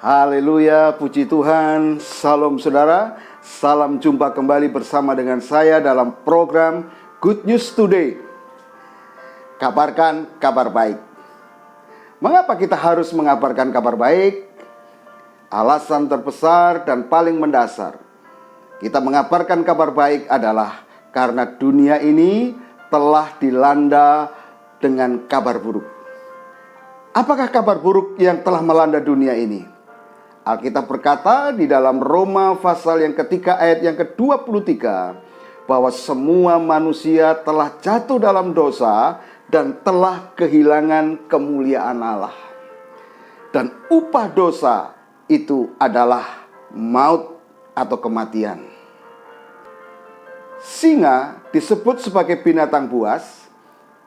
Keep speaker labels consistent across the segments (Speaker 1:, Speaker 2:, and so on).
Speaker 1: Haleluya, puji Tuhan. Salam saudara, salam jumpa kembali bersama dengan saya dalam program Good News Today. Kabarkan kabar baik. Mengapa kita harus mengabarkan kabar baik? Alasan terbesar dan paling mendasar kita mengabarkan kabar baik adalah karena dunia ini telah dilanda dengan kabar buruk. Apakah kabar buruk yang telah melanda dunia ini? Alkitab berkata di dalam Roma pasal yang ketiga ayat yang ke-23 bahwa semua manusia telah jatuh dalam dosa dan telah kehilangan kemuliaan Allah. Dan upah dosa itu adalah maut atau kematian. Singa disebut sebagai binatang buas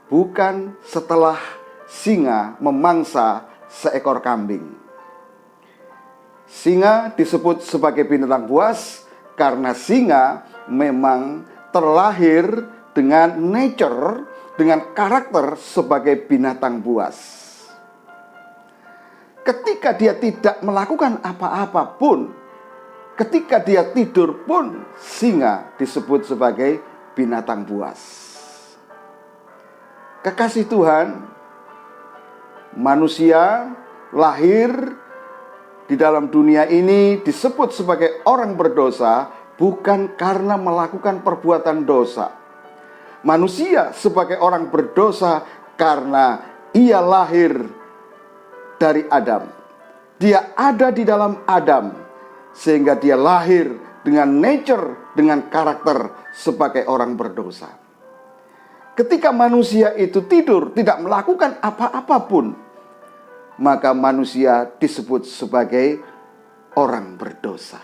Speaker 1: bukan setelah singa memangsa seekor kambing. Singa disebut sebagai binatang buas karena singa memang terlahir dengan nature, dengan karakter sebagai binatang buas. Ketika dia tidak melakukan apa-apa pun, ketika dia tidur pun, singa disebut sebagai binatang buas. Kekasih Tuhan, manusia lahir di dalam dunia ini disebut sebagai orang berdosa bukan karena melakukan perbuatan dosa. Manusia sebagai orang berdosa karena ia lahir dari Adam. Dia ada di dalam Adam sehingga dia lahir dengan nature, dengan karakter sebagai orang berdosa. Ketika manusia itu tidur tidak melakukan apa-apa pun, maka manusia disebut sebagai orang berdosa.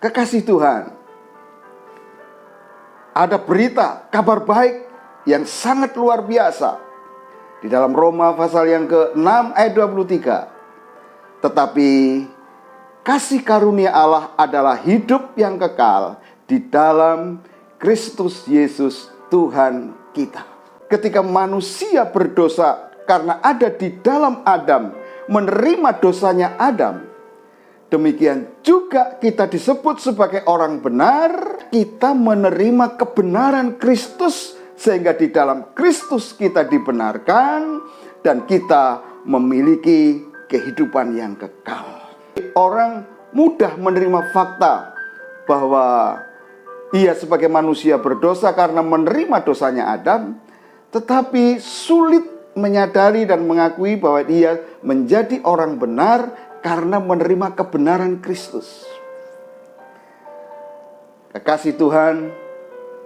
Speaker 1: Kekasih Tuhan, ada berita kabar baik yang sangat luar biasa di dalam Roma pasal yang ke-6 ayat 23. Tetapi kasih karunia Allah adalah hidup yang kekal di dalam Kristus Yesus Tuhan kita. Ketika manusia berdosa karena ada di dalam Adam, menerima dosanya Adam, demikian juga kita disebut sebagai orang benar. Kita menerima kebenaran Kristus sehingga di dalam Kristus kita dibenarkan dan kita memiliki kehidupan yang kekal. Orang mudah menerima fakta bahwa ia sebagai manusia berdosa karena menerima dosanya Adam, tetapi sulit menyadari dan mengakui bahwa dia menjadi orang benar karena menerima kebenaran Kristus. Kekasih Tuhan,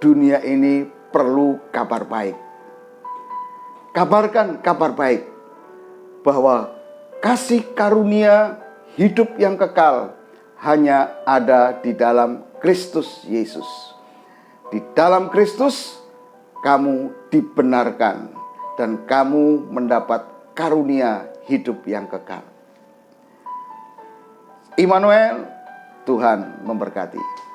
Speaker 1: dunia ini perlu kabar baik. Kabarkan kabar baik bahwa kasih karunia hidup yang kekal hanya ada di dalam Kristus Yesus. Di dalam Kristus kamu dibenarkan dan kamu mendapat karunia hidup yang kekal. Immanuel, Tuhan memberkati.